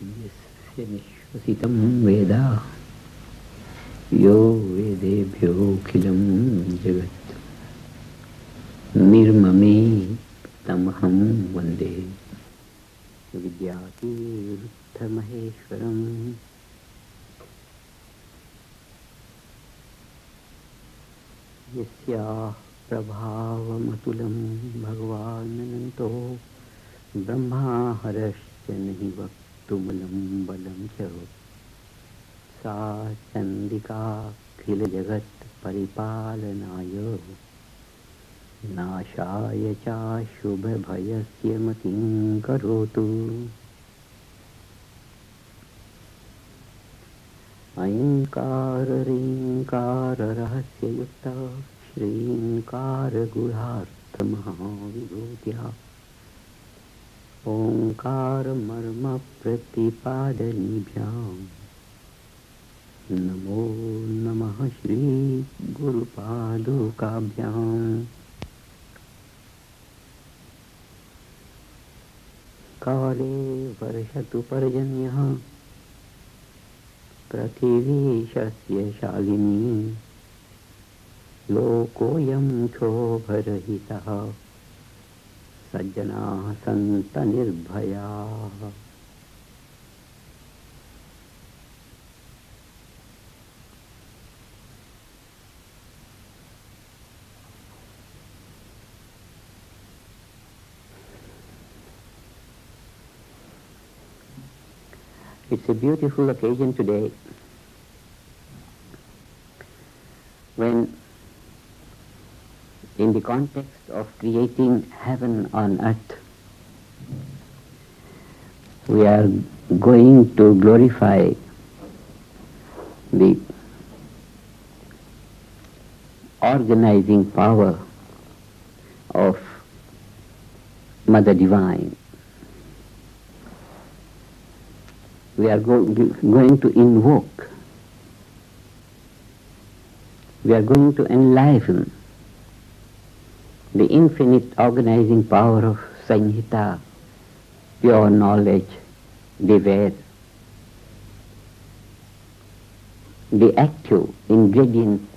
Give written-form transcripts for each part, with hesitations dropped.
यस्य निश्वसितं वेद यो वेदेभ्योऽखिलं जगत् निर्ममे तमहं वन्दे विद्यातीर्थमहेश्वरम्। यस्याः प्रभावमतुलं भगवानन्तो ब्रह्मा हरश्च नहि वक्तुमलं बलं च सा चण्डिकाखिलजगत्परिपालनाय नाशाय चाशुभभयस्य मतिं करोतु। ऐङ्काररीङ्काररहस्ययुक्ता श्रीङ्कारगुहार्थमहाविभूत्या ओङ्कारमर्मप्रतिपादनीभ्यां नमो नमः श्रीगुरुपादुकाभ्याम्। काले वर्षतु पर्जन्यः पृथिवी शस्यशालिनी लोकोऽयं क्षोभरहितः सज्जनाः सन्तु निर्भयाः। It's a beautiful occasion today when, in the context of creating heaven on earth, we are going to glorify the organizing power of Mother Divine. We are going to invoke, we are going to enliven the infinite organizing power of Sanhita, pure knowledge, the Ved, the active ingredient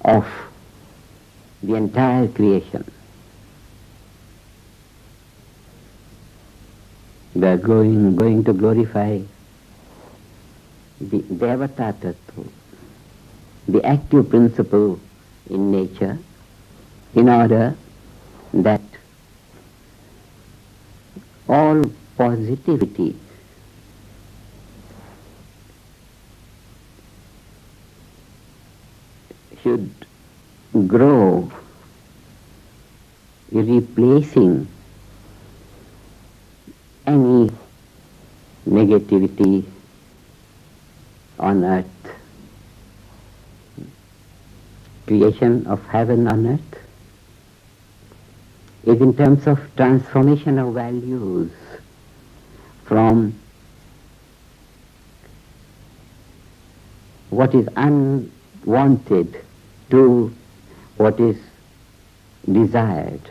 of the entire creation. We are going to glorify the Devata Tattva, the active principle in nature, in order that all positivity should grow, replacing any negativity on earth. Creation of heaven on earth is in terms of transformation of values from what is unwanted to what is desired.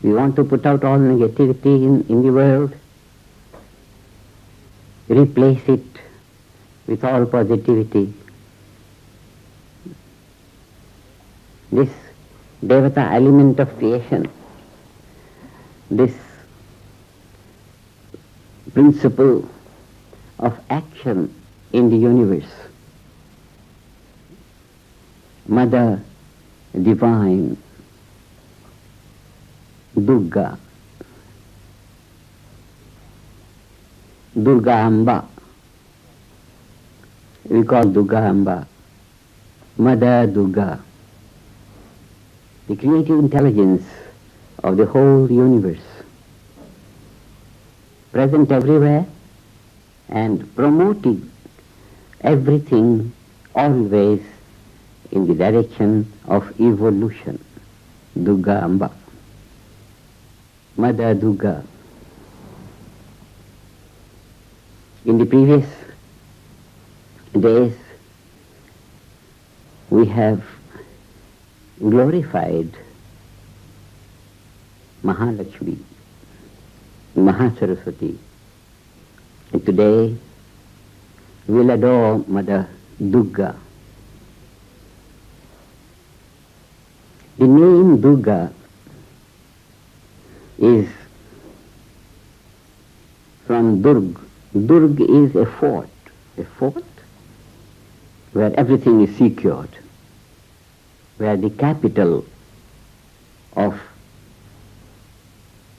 We want to put out all negativity in the world, replace it with all positivity. This Devata element of creation, this principle of action in the universe, Mother Divine, Durga, Durga Amba, we call Durga Amba, Mother Durga, the creative intelligence of the whole universe, present everywhere and promoting everything always in the direction of evolution. Durga Amba, Mother Durga. In the previous days, we have glorified Mahalakshmi, Mahasaraswati. And today we'll adore Mother Durga. The name Durga is from Durg. Durg is a fort where everything is secured, where the capital of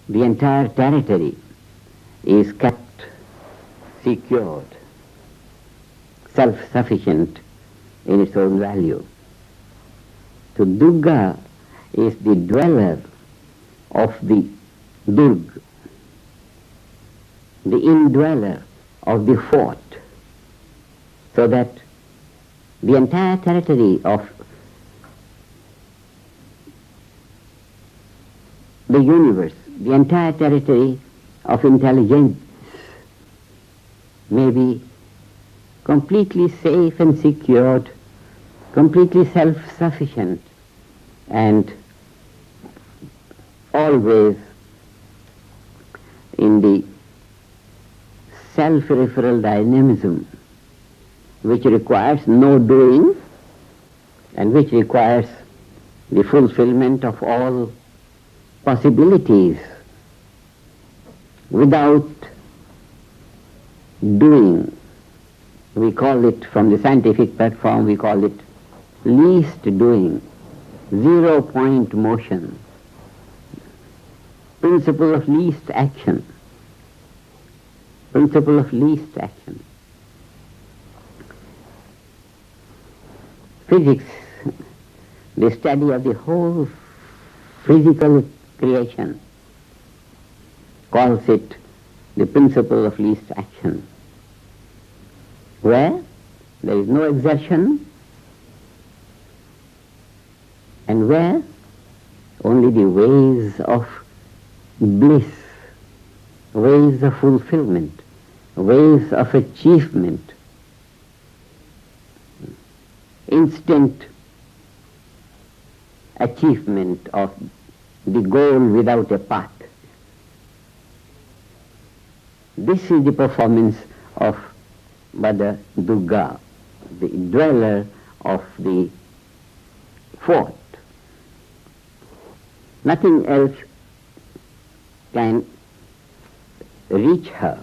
the entire territory is kept secured, self-sufficient in its own value. So Durga is the dweller of the Durg, the indweller of the fort, so that the entire territory of the universe, the entire territory of intelligence may be completely safe and secured, completely self-sufficient, and always in the self-referral dynamism which requires no doing and which requires the fulfillment of all possibilities without doing. We call it, from the scientific platform, we call it least doing, 0 point motion, principle of least action, principle of least action. Physics, the study of the whole physical creation, calls it the principle of least action, where there is no exertion and where only the ways of bliss, ways of fulfillment, ways of achievement, instant achievement of the goal without a path. This is the performance of Mother Durga, the dweller of the fort. Nothing else can reach her.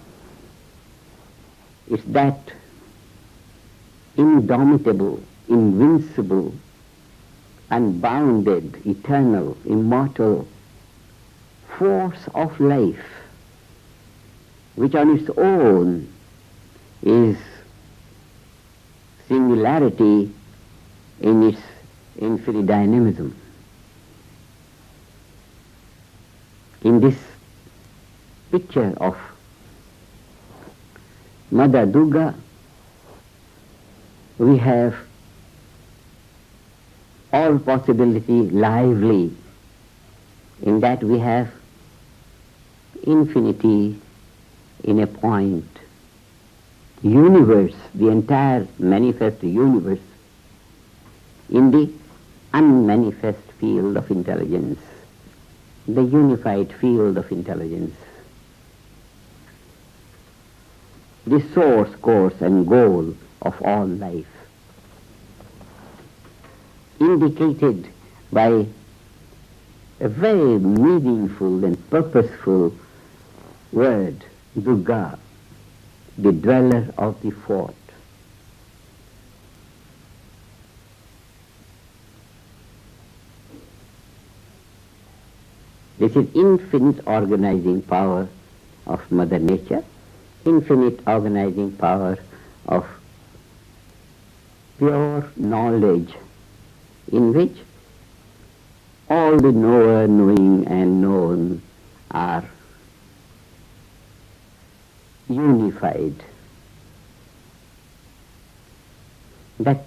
It's that indomitable, invincible, unbounded, eternal, immortal force of life, which on its own is singularity in its infinite dynamism. In this picture of Mother Durga, we have all possibility lively, in that we have infinity in a point, universe, the entire manifest universe, in the unmanifest field of intelligence, the unified field of intelligence, the source, course and goal of all life, indicated by a very meaningful and purposeful word, Durga, the dweller of the fort. This is infinite organizing power of Mother Nature, infinite organizing power of pure knowledge, in which all the knower, knowing and known are unified. That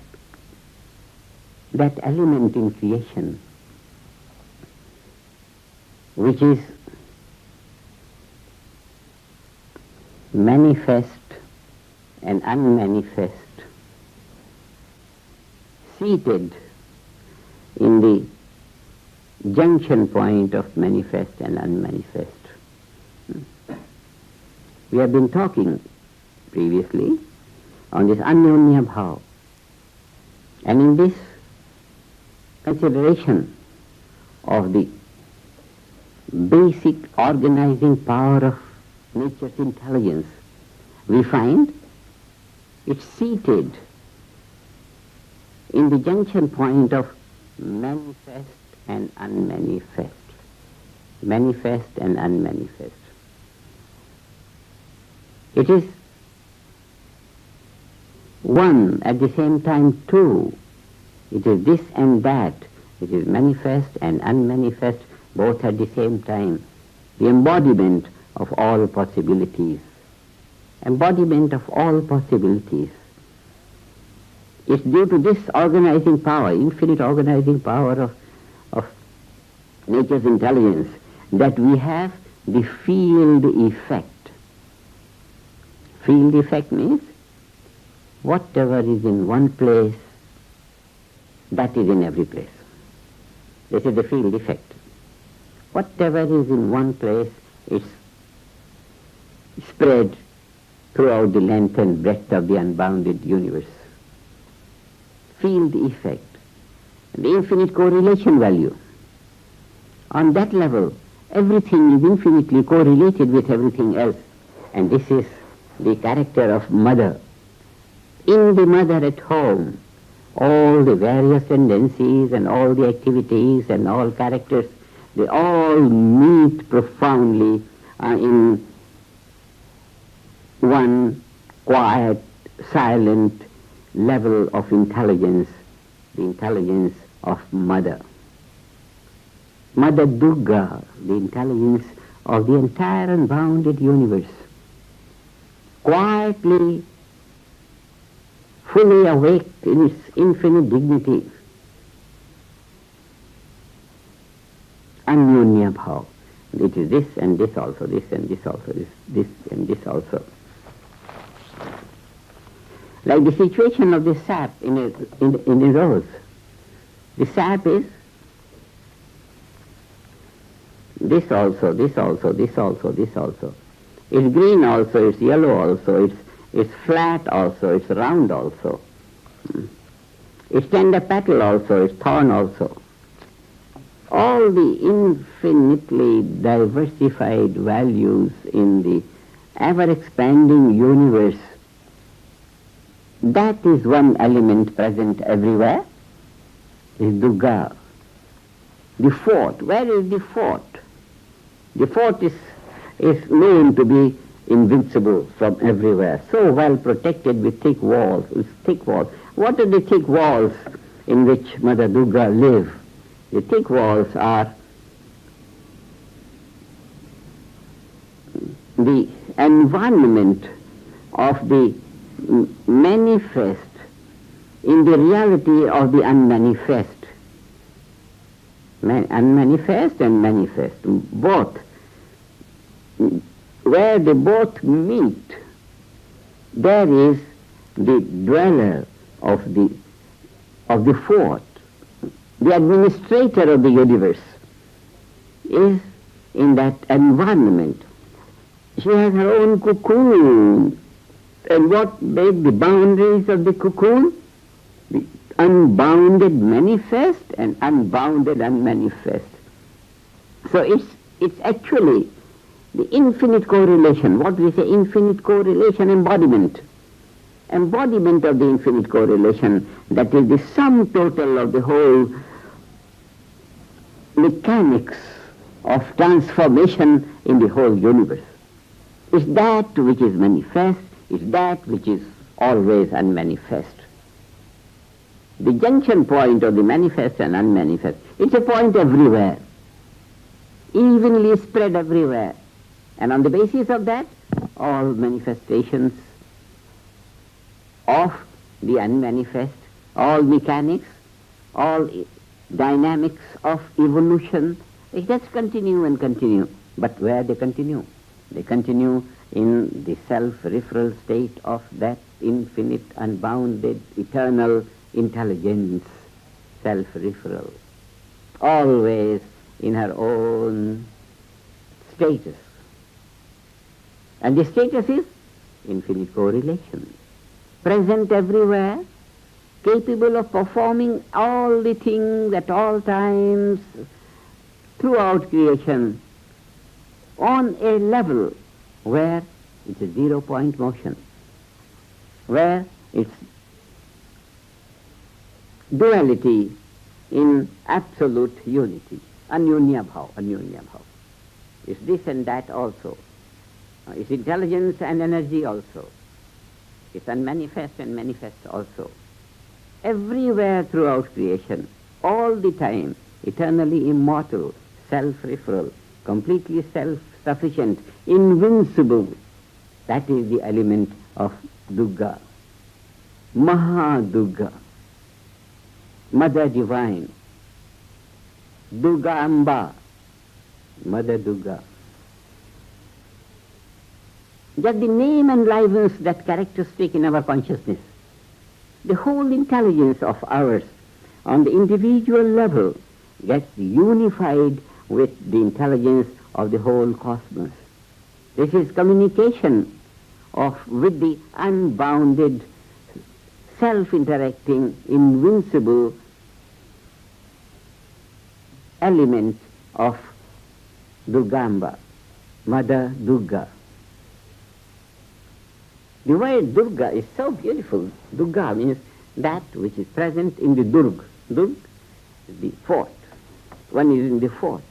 element in creation which is manifest and unmanifest, seated in the junction point of manifest and unmanifest. We have been talking previously on this Anyonya Bhav. And in this consideration of the basic organizing power of nature's intelligence, we find it's seated in the junction point of manifest and unmanifest. Manifest and unmanifest. It is one at the same time two. It is this and that. It is manifest and unmanifest both at the same time. The embodiment of all possibilities. Embodiment of all possibilities. It's due to this organizing power, infinite organizing power of nature's intelligence, that we have the field effect. Field effect means whatever is in one place, that is in every place. This is the field effect. Whatever is in one place, it's spread throughout the length and breadth of the unbounded universe. Field effect. The infinite correlation value. On that level, everything is infinitely correlated with everything else. And this is the character of mother. In the mother at home, all the various tendencies and all the activities and all characters, they all meet profoundly in one quiet, silent level of intelligence, the intelligence of mother. Mother Durga, the intelligence of the entire unbounded universe, quietly, fully awake in its infinite dignity. Anyonya Bhav. It is this and this also, this and this also, this and this also. Like the situation of the sap in a rose. The sap is this also, this also, this also, this also. It's green also, it's yellow also, it's flat also, it's round also. It's tender petal also, it's thorn also. All the infinitely diversified values in the ever-expanding universe, that is one element present everywhere, is Durga. The fort, where is the fort? The fort is known to be invincible from everywhere, so well protected with thick walls. What are the thick walls in which Mother Durga lives? The thick walls are the environment of the manifest in the reality of the unmanifest. Unmanifest and manifest, both. Where they both meet, there is the dweller of the fort. The administrator of the universe is in that environment. She has her own cocoon. And what make the boundaries of the cocoon? The unbounded manifest and unbounded unmanifest. So it's actually the infinite correlation. What we say, infinite correlation embodiment. Embodiment of the infinite correlation, that is the sum total of the whole mechanics of transformation in the whole universe. It's that which is manifest, it's that which is always unmanifest. The junction point of the manifest and unmanifest, it's a point everywhere, evenly spread everywhere. And on the basis of that, all manifestations of the unmanifest, all mechanics, all dynamics of evolution, they just continue and continue. But where they continue? They continue in the self-referral state of that infinite, unbounded, eternal intelligence, self-referral, always in her own status. And the status is infinite correlation. Present everywhere, capable of performing all the things at all times throughout creation on a level where it's a 0-point motion, where it's duality in absolute unity, anyunya bhav. It's this and that also. It's intelligence and energy also. It's unmanifest and manifest also. Everywhere throughout creation, all the time, eternally immortal, self-referral, completely self-sufficient, invincible. That is the element of Durga. Durga, Mother Divine. Durga Amba, Mother Durga. Just the name enlivens that characteristic in our consciousness. The whole intelligence of ours on the individual level gets unified with the intelligence of the whole cosmos. This is communication with the unbounded, self-interacting, invincible element of Durga Amba, Mother Durga. The word Durga is so beautiful. Durga means that which is present in the Durg. Durg is the fort. One is in the fort.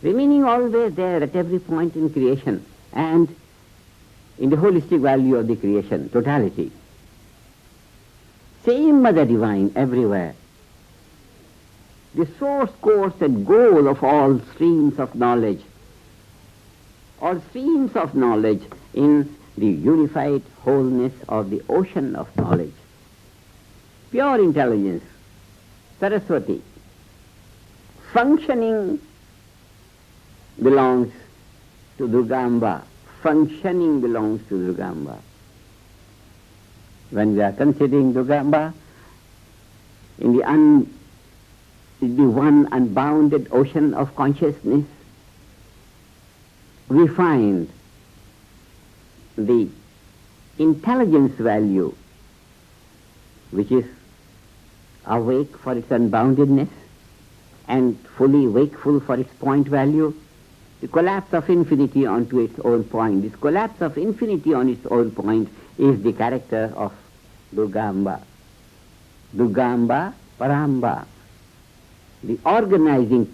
Remaining always there at every point in creation and in the holistic value of the creation, totality. Same Mother Divine everywhere. The source, course and goal of all streams of knowledge. All streams of knowledge in the unified wholeness of the ocean of knowledge. Pure intelligence, Saraswati, functioning belongs to Durga Amba. Functioning belongs to Durga Amba. When we are considering Durga Amba in the one unbounded ocean of consciousness, we find the intelligence value, which is awake for its unboundedness and fully wakeful for its point value, the collapse of infinity onto its own point. This collapse of infinity on its own point is the character of Durga Amba. Durga Amba, Paramba, the organizing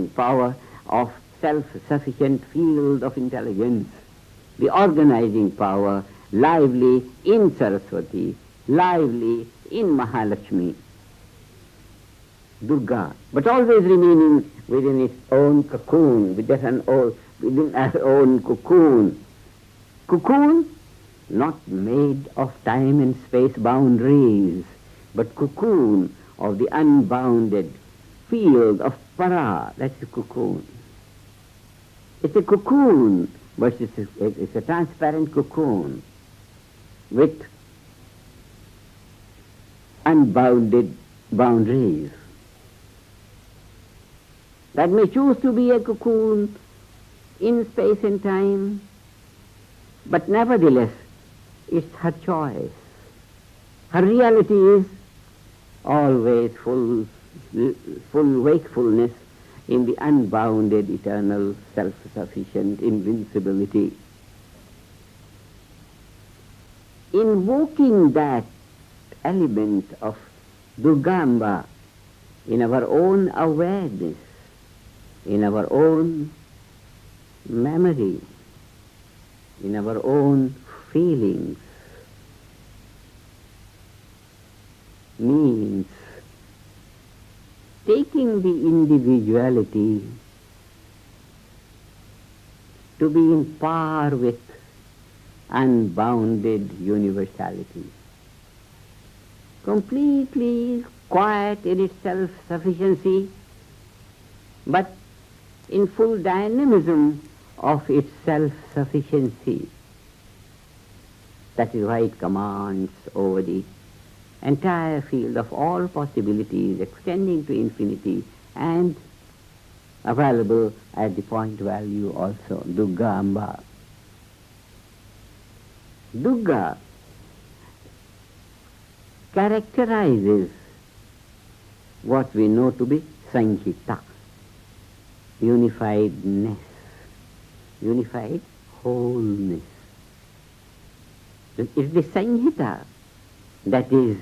power of self-sufficient field of intelligence, the organizing power lively in Saraswati, lively in Mahalakshmi, Durga, but always remaining within its own cocoon, within our own cocoon. Cocoon not made of time and space boundaries, but cocoon of the unbounded field of para. That's the cocoon. It's a cocoon, but it's a transparent cocoon with unbounded boundaries. That may choose to be a cocoon in space and time, but nevertheless, it's her choice. Her reality is always full wakefulness in the unbounded, eternal, self-sufficient invincibility. Invoking that element of Durga Amba in our own awareness, in our own memory, in our own feelings, means taking the individuality to be in par with unbounded universality, completely quiet in its self-sufficiency, but in full dynamism of its self-sufficiency. That is why it commands over the entire field of all possibilities extending to infinity and available at the point value also, Durga Amba. Durga characterizes what we know to be Sanghita, unifiedness, unified wholeness. It's the Sanghita that is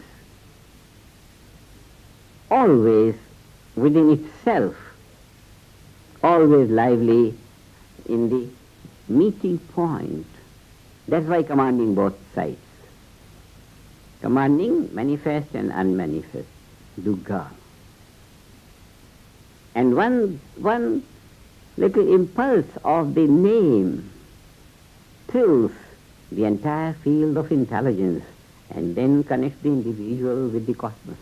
always within itself, always lively in the meeting point. That's why commanding both sides. Commanding manifest and unmanifest, Durga. And one little impulse of the name thrills the entire field of intelligence and then connects the individual with the cosmos.